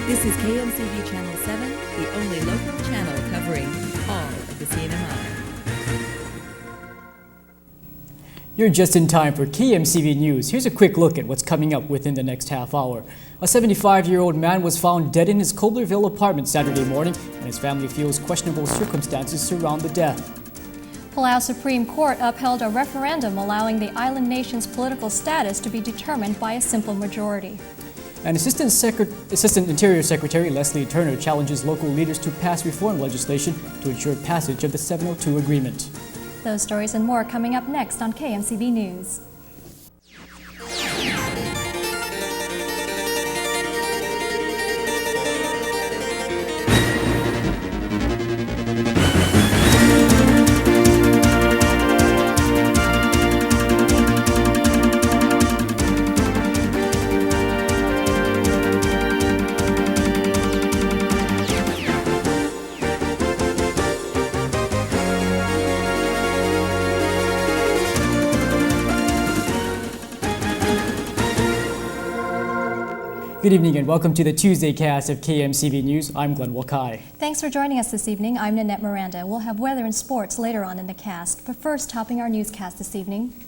This is KMCV Channel 7, the only local channel covering all of the CNMI. You're just in time for KMCV News. Here's a quick look at what's coming up within the next half hour. A 75-year-old man was found dead in his Coblerville apartment Saturday morning, and his family feels questionable circumstances surround the death. Palau Supreme Court upheld a referendum allowing the island nation's political status to be determined by a simple majority. And Assistant Interior Secretary Leslie Turner challenges local leaders to pass reform legislation to ensure passage of the 702 agreement. Those stories and more coming up next on KMCV News. Good evening and welcome to the Tuesday cast of KMCV News. I'm Glenn Wakai. Thanks for joining us this evening. I'm Nanette Miranda. We'll have weather and sports later on in the cast, but first, topping our newscast this evening.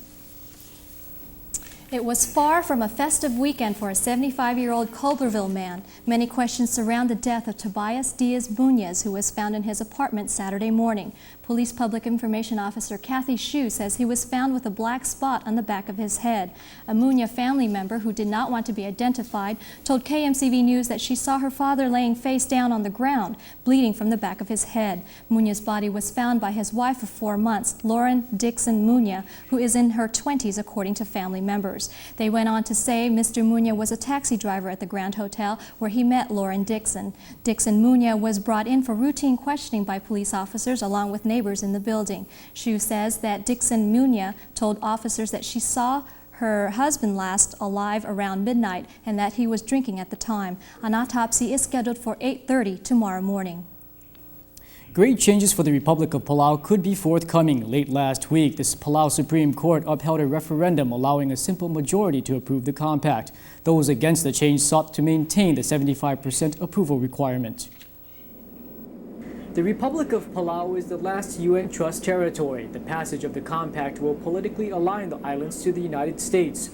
It was far from a festive weekend for a 75-year-old Coblerville man. Many questions surround the death of Tobias Diaz Munoz, who was found in his apartment Saturday morning. Police Public Information Officer Kathy Shue says he was found with a black spot on the back of his head. A Munoz family member who did not want to be identified told KMCV News that she saw her father laying face down on the ground, bleeding from the back of his head. Munoz's body was found by his wife of 4 months, Lauren Dixon Munoz, who is in her 20s, according to family members. They went on to say Mr. Munoz was a taxi driver at the Grand Hotel where he met Lauren Dixon. Dixon Munoz was brought in for routine questioning by police officers along with neighbors in the building. Shue says that Dixon Munoz told officers that she saw her husband last alive around midnight and that he was drinking at the time. An autopsy is scheduled for 8:30 tomorrow morning. Great changes for the Republic of Palau could be forthcoming. Late last week, the Palau Supreme Court upheld a referendum allowing a simple majority to approve the compact. Those against the change sought to maintain the 75% approval requirement. The Republic of Palau is the last UN trust territory. The passage of the compact will politically align the islands to the United States.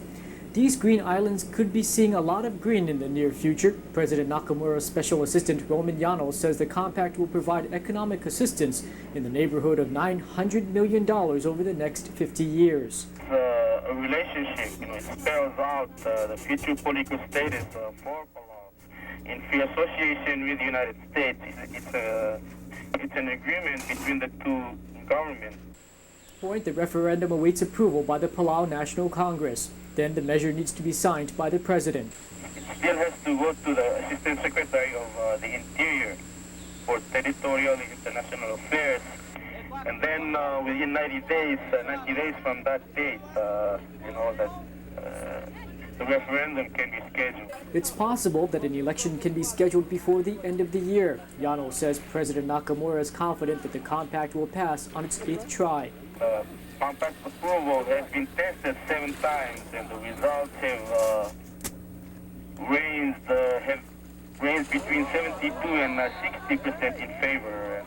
These green islands could be seeing a lot of green in the near future. President Nakamura's Special Assistant Roman Llanos says the compact will provide economic assistance in the neighborhood of $900 million over the next 50 years. A relationship, it spells out the future political status for Palau in free association with the United States. It's an agreement between the two governments. The referendum awaits approval by the Palau National Congress. Then the measure needs to be signed by the president. It still has to go to the Assistant Secretary of the Interior for Territorial and International Affairs. And then within 90 days from that date, the referendum can be scheduled. It's possible that an election can be scheduled before the end of the year. Llanos says President Nakamura is confident that the compact will pass on its 8th try. Compact approval has been tested 7 times, and the results have ranged between 72 and 60% in favor.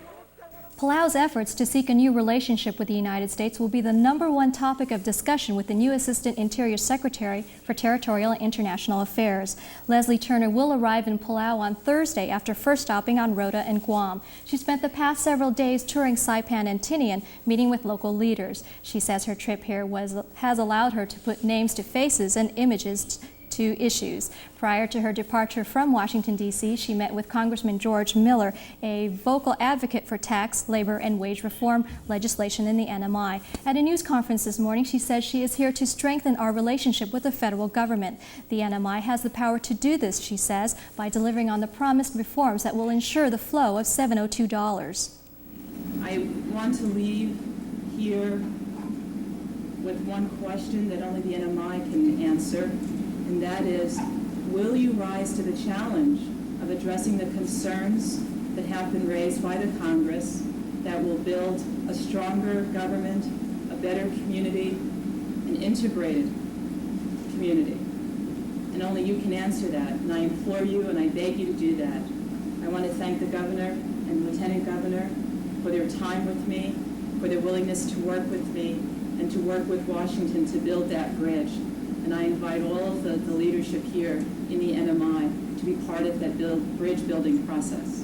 Palau's efforts to seek a new relationship with the United States will be the #1 topic of discussion with the new Assistant Interior Secretary for Territorial and International Affairs. Leslie Turner will arrive in Palau on Thursday after first stopping on Rota and Guam. She spent the past several days touring Saipan and Tinian, meeting with local leaders. She says her trip here has allowed her to put names to faces and images to issues. Prior to her departure from Washington, D.C., she met with Congressman George Miller, a vocal advocate for tax, labor, and wage reform legislation in the NMI. At a news conference this morning, she says she is here to strengthen our relationship with the federal government. The NMI has the power to do this, she says, by delivering on the promised reforms that will ensure the flow of $702. I want to leave here with one question that only the NMI can answer. And that is, will you rise to the challenge of addressing the concerns that have been raised by the Congress that will build a stronger government, a better community, an integrated community? and only you can answer that. And I implore you and I beg you to do that. I want to thank the governor and lieutenant governor for their time with me, for their willingness to work with me, and to work with Washington to build that bridge. And I invite all of the leadership here in the NMI to be part of that bridge building process.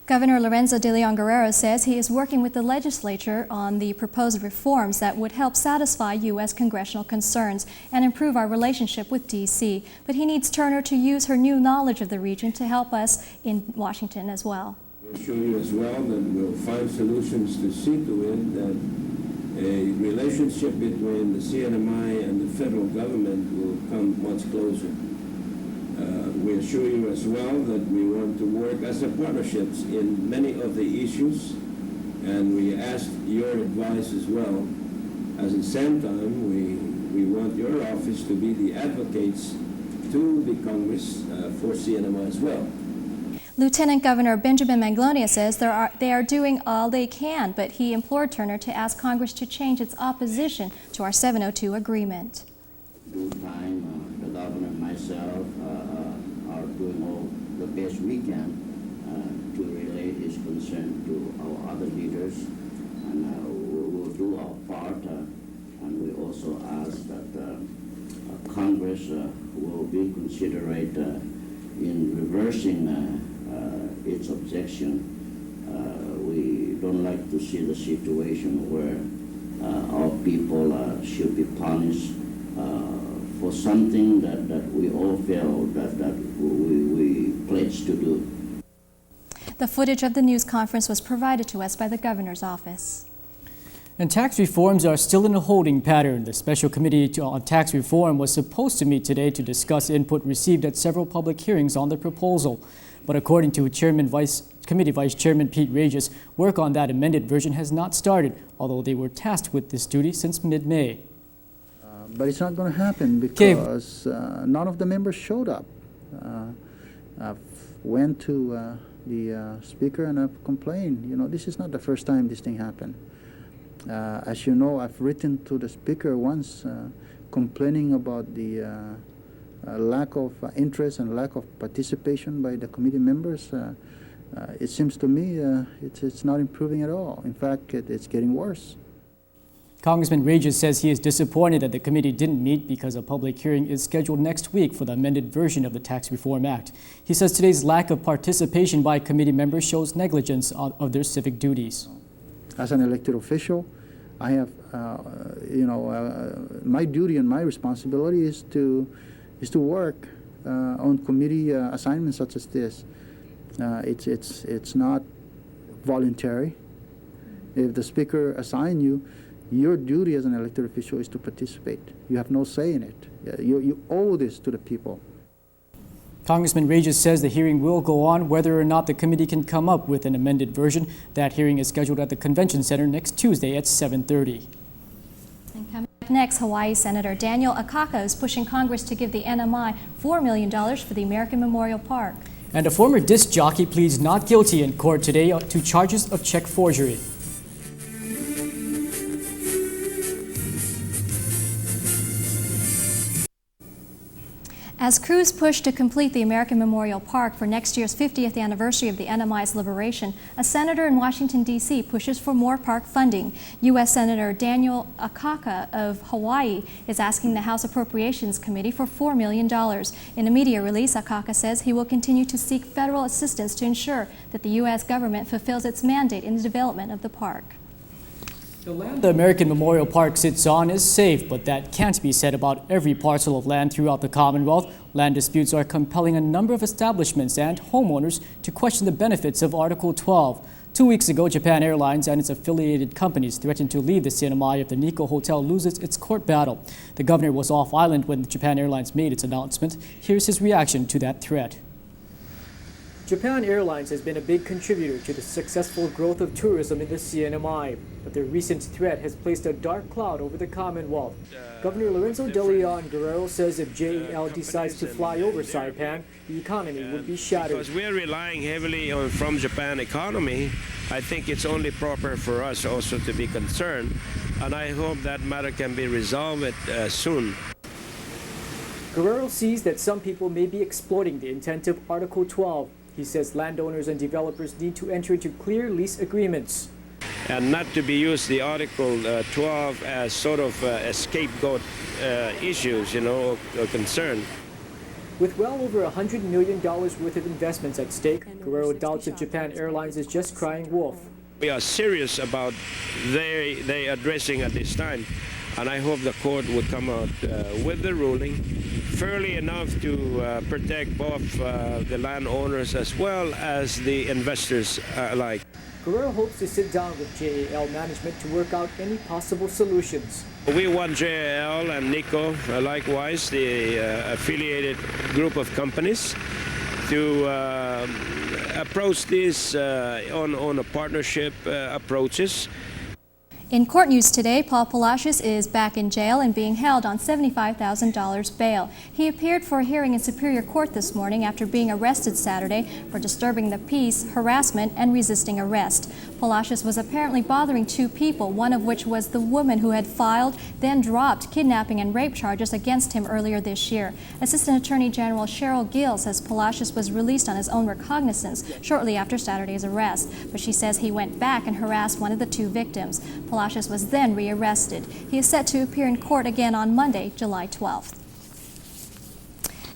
Governor Lorenzo de Leon Guerrero says he is working with the legislature on the proposed reforms that would help satisfy U.S. congressional concerns and improve our relationship with D.C. But he needs Turner to use her new knowledge of the region to help us in Washington as well. We'll show you as well that we'll find solutions to see to it that a relationship between the CNMI and the federal government will come much closer. We assure you as well that we want to work as a partnerships in many of the issues, and we ask your advice as well. At the same time, we want your office to be the advocates to the Congress for CNMI as well. Lieutenant Governor Benjamin Maglonia says they are doing all they can, but he implored Turner to ask Congress to change its opposition to our 702 agreement. Due time, the governor and myself are doing all the best we can to relay his concern to our other leaders, and we will do our part. And we also ask that Congress will be considerate in reversing its objection. We don't like to see the situation where our people should be punished for something that we all feel that we pledged to do. The footage of the news conference was provided to us by the governor's office. And tax reforms are still in a holding pattern. The Special Committee on Tax Reform was supposed to meet today to discuss input received at several public hearings on the proposal. But according to Committee Vice Chairman Pete Regis, work on that amended version has not started, although they were tasked with this duty since mid-May. But it's not going to happen because none of the members showed up. I've went to the speaker and I've complained. You know, this is not the first time this thing happened. As you know, I've written to the speaker once complaining about the lack of interest and lack of participation by the committee members. It seems to me it's not improving at all. In fact, it's getting worse. Congressman Regis says he is disappointed that the committee didn't meet because a public hearing is scheduled next week for the amended version of the Tax Reform Act. He says today's lack of participation by committee members shows negligence of their civic duties. As an elected official, I have, my duty and my responsibility is to work on committee assignments such as this. It's not voluntary. If the speaker assigns you, your duty as an elected official is to participate. You have no say in it. You owe this to the people. Congressman Regis says the hearing will go on whether or not the committee can come up with an amended version. That hearing is scheduled at the Convention Center next Tuesday at 7:30. And coming up next, Hawaii Senator Daniel Akaka is pushing Congress to give the NMI $4 million for the American Memorial Park. And a former disc jockey pleads not guilty in court today to charges of check forgery. As crews push to complete the American Memorial Park for next year's 50th anniversary of the NMI's liberation, a senator in Washington, D.C. pushes for more park funding. U.S. Senator Daniel Akaka of Hawaii is asking the House Appropriations Committee for $4 million. In a media release, Akaka says he will continue to seek federal assistance to ensure that the U.S. government fulfills its mandate in the development of the park. The land the American Memorial Park sits on is safe, but that can't be said about every parcel of land throughout the Commonwealth. Land disputes are compelling a number of establishments and homeowners to question the benefits of Article 12. 2 weeks ago, Japan Airlines and its affiliated companies threatened to leave the CNMI if the Nikko Hotel loses its court battle. The governor was off island when Japan Airlines made its announcement. Here's his reaction to that threat. Japan Airlines has been a big contributor to the successful growth of tourism in the CNMI, but their recent threat has placed a dark cloud over the Commonwealth. Governor Lorenzo de Leon Guerrero says if JAL decides to fly over Saipan, the economy would be shattered. Because we're relying heavily from Japan economy, I think it's only proper for us also to be concerned, and I hope that matter can be resolved soon. Guerrero sees that some people may be exploiting the intent of Article 12. He says landowners and developers need to enter into clear lease agreements. And not to be used the Article 12 as sort of a scapegoat issues, or concern. With well over $100 million worth of investments at stake, Guerrero doubts if Japan Airlines is just crying wolf. We are serious about they addressing at this time, and I hope the court would come out with the ruling fairly enough to protect both the landowners as well as the investors alike. Guerrero hopes to sit down with JAL management to work out any possible solutions. We want JAL and NICO, likewise, the affiliated group of companies, to approach this on a partnership approaches. In court news today, Paul Palacios is back in jail and being held on $75,000 bail. He appeared for a hearing in Superior Court this morning after being arrested Saturday for disturbing the peace, harassment, and resisting arrest. Palacios was apparently bothering two people, one of which was the woman who had filed, then dropped kidnapping and rape charges against him earlier this year. Assistant Attorney General Cheryl Gill says Palacios was released on his own recognizance shortly after Saturday's arrest, but she says he went back and harassed one of the two victims. Palacios was then rearrested. He is set to appear in court again on Monday, July 12th.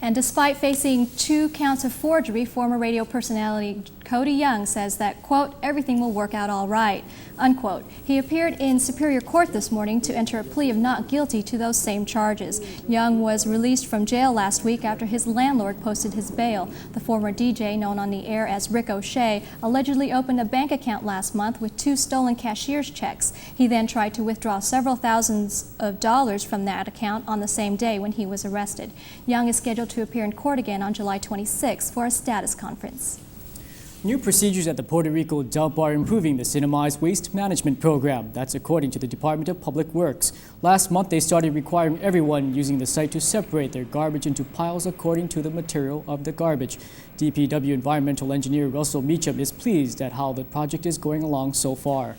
And despite facing 2 counts of forgery, former radio personality Cody Young says that, quote, everything will work out all right, unquote. He appeared in Superior Court this morning to enter a plea of not guilty to those same charges. Young was released from jail last week after his landlord posted his bail. The former DJ, known on the air as Rick O'Shea, allegedly opened a bank account last month with 2 stolen cashier's checks. He then tried to withdraw several thousands of dollars from that account on the same day when he was arrested. Young is scheduled to appear in court again on July 26 for a status conference. New procedures at the Puerto Rico dump are improving the Sinamai's waste management program. That's according to the Department of Public Works. Last month, they started requiring everyone using the site to separate their garbage into piles according to the material of the garbage. DPW environmental engineer Russell Meacham is pleased at how the project is going along so far.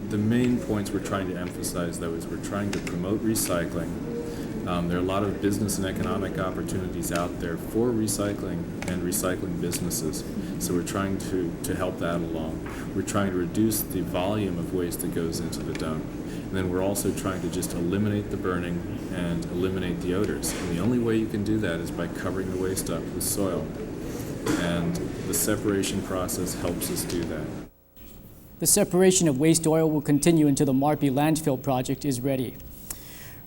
The main points we're trying to emphasize, though, is we're trying to promote recycling. There are a lot of business and economic opportunities out there for recycling and recycling businesses. So we're trying to help that along. We're trying to reduce the volume of waste that goes into the dump. And then we're also trying to just eliminate the burning and eliminate the odors. And the only way you can do that is by covering the waste up with soil. And the separation process helps us do that. The separation of waste oil will continue until the Marpi landfill project is ready.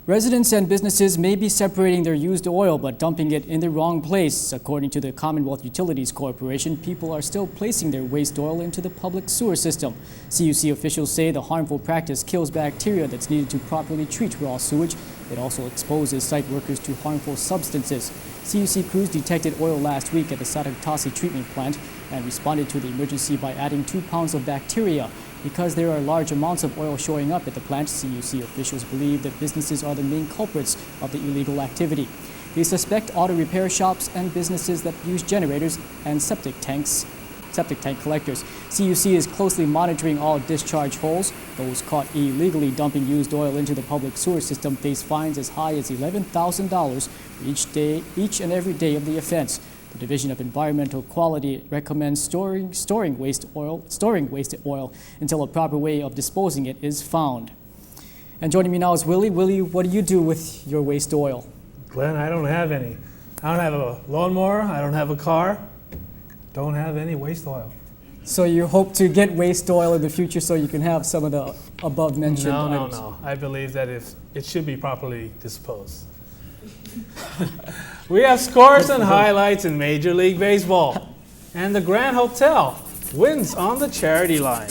Residents and businesses may be separating their used oil but dumping it in the wrong place. According to the Commonwealth Utilities Corporation, people are still placing their waste oil into the public sewer system. CUC officials say the harmful practice kills bacteria that's needed to properly treat raw sewage. It also exposes site workers to harmful substances. CUC crews detected oil last week at the Satagtasi treatment plant and responded to the emergency by adding 2 pounds of bacteria. Because there are large amounts of oil showing up at the plant, CUC officials believe that businesses are the main culprits of the illegal activity. They suspect auto repair shops and businesses that use generators and septic tank collectors. CUC is closely monitoring all discharge holes. Those caught illegally dumping used oil into the public sewer system face fines as high as $11,000 for each and every day of the offense. The Division of Environmental Quality recommends storing waste oil until a proper way of disposing it is found. And joining me now is Willie. Willie, what do you do with your waste oil? Glenn, I don't have any. I don't have a lawnmower. I don't have a car. Don't have any waste oil. So you hope to get waste oil in the future so you can have some of the above mentioned items? No. I believe that it should be properly disposed. We have scores and highlights in Major League Baseball. And the Grand Hotel wins on the charity line.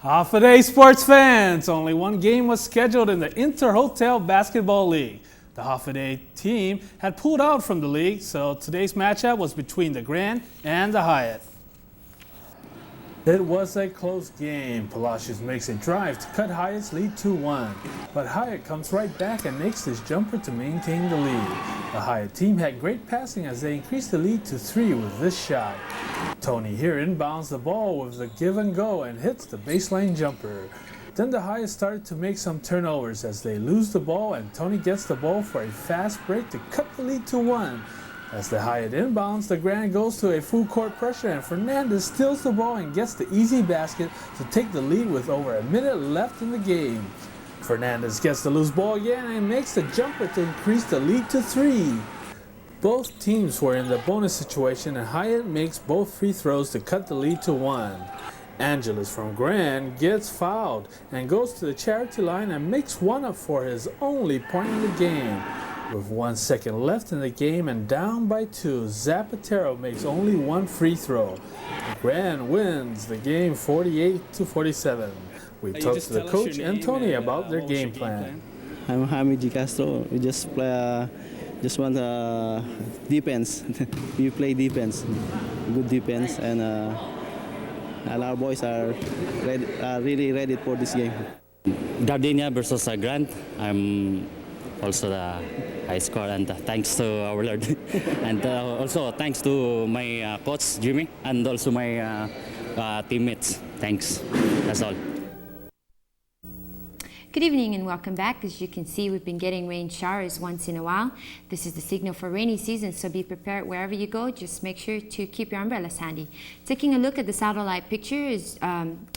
Half a day, sports fans. Only one game was scheduled in the Inter-Hotel Basketball League. The Half a Day team had pulled out from the league, so today's matchup was between the Grand and the Hyatt. It was a close game. Palacios makes a drive to cut Hyatt's lead to 1. But Hyatt comes right back and makes this jumper to maintain the lead. The Hyatt team had great passing as they increased the lead to 3 with this shot. Tony here inbounds the ball with the give and go and hits the baseline jumper. Then the Hyatt started to make some turnovers as they lose the ball and Tony gets the ball for a fast break to cut the lead to 1. As the Hyatt inbounds, the Grand goes to a full court pressure and Fernandez steals the ball and gets the easy basket to take the lead with over a minute left in the game. Fernandez gets the loose ball again and makes the jumper to increase the lead to 3. Both teams were in the bonus situation and Hyatt makes both free throws to cut the lead to 1. Angeles from Grand gets fouled and goes to the charity line and makes one up for his only point in the game. With 1 second left in the game and down by 2, Zapatero makes only one free throw. Grand wins the game 48-47. We talked to the coach and Tony about their game plan. I'm Jaime G. Castro. We just play, just want defense. We play defense, good defense, and our boys are really ready for this game. Gardenia versus Grant. I'm also the high score, and thanks to our Lord. And also thanks to my coach, Jimmy, and also my teammates. Thanks. That's all. Good evening and welcome back. As you can see, we've been getting rain showers once in a while. This is the signal for rainy season, so be prepared wherever you go. Just make sure to keep your umbrellas handy. Taking a look at the satellite picture,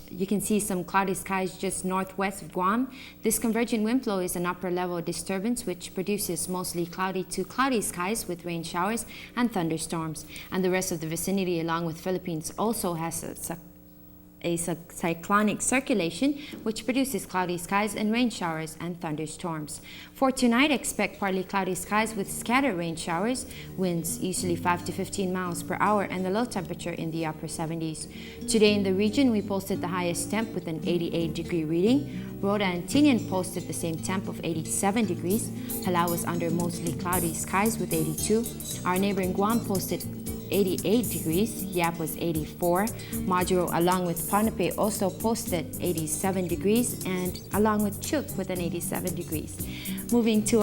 you can see some cloudy skies just northwest of Guam. This convergent wind flow is an upper level disturbance which produces mostly cloudy to cloudy skies with rain showers and thunderstorms. And the rest of the vicinity along with Philippines also has a cyclonic circulation which produces cloudy skies and rain showers and thunderstorms. For tonight, expect partly cloudy skies with scattered rain showers, winds easily 5 to 15 miles per hour, and the low temperature in the upper 70s. Today in the region, we posted the highest temp with an 88-degree reading. Rota and Tinian posted the same temp of 87 degrees. Palau was under mostly cloudy skies with 82. Our neighboring Guam posted 88 degrees, Yap was 84. Majuro along with Ponape also posted 87 degrees, and along with Chuuk with an 87 degrees. Moving to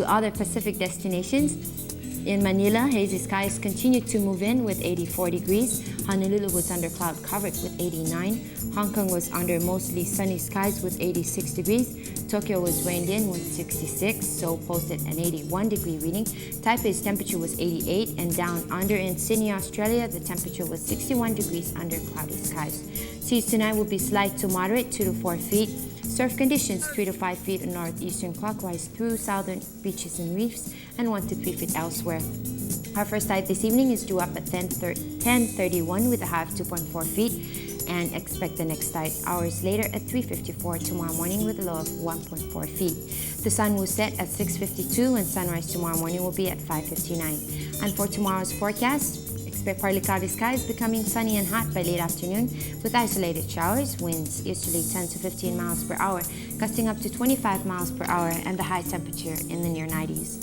other Pacific destinations. In Manila, hazy skies continued to move in with 84 degrees. Honolulu was under cloud covered with 89. Hong Kong was under mostly sunny skies with 86 degrees. Tokyo was rained in with 66, Seoul posted an 81-degree reading. Taipei's temperature was 88, and down under in Sydney, Australia, the temperature was 61 degrees under cloudy skies. Seas tonight will be slight to moderate, 2 to 4 feet. Surf conditions 3 to 5 feet northeastern clockwise through southern beaches and reefs, and 1 to 3 feet elsewhere. Our first tide this evening is due up at 10:31 with a high of 2.4 feet, and expect the next tide hours later at 3:54 tomorrow morning with a low of 1.4 feet. The sun will set at 6:52 and sunrise tomorrow morning will be at 5:59. And for tomorrow's forecast, expect partly cloudy skies becoming sunny and hot by late afternoon with isolated showers, winds easterly 10 to 15 miles per hour, gusting up to 25 miles per hour, and the high temperature in the near 90s.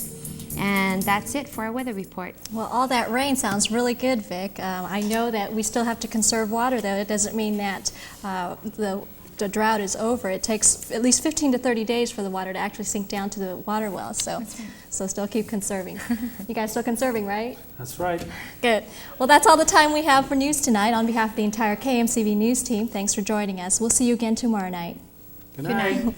And that's it for our weather report. Well, all that rain sounds really good, Vic. I know that we still have to conserve water, though. It doesn't mean that the drought is over. It takes at least 15 to 30 days for the water to actually sink down to the water wells. So still keep conserving. You guys still conserving, right? That's right. Good. Well, that's all the time we have for news tonight. On behalf of the entire KMCV News team, thanks for joining us. We'll see you again tomorrow night. Good night.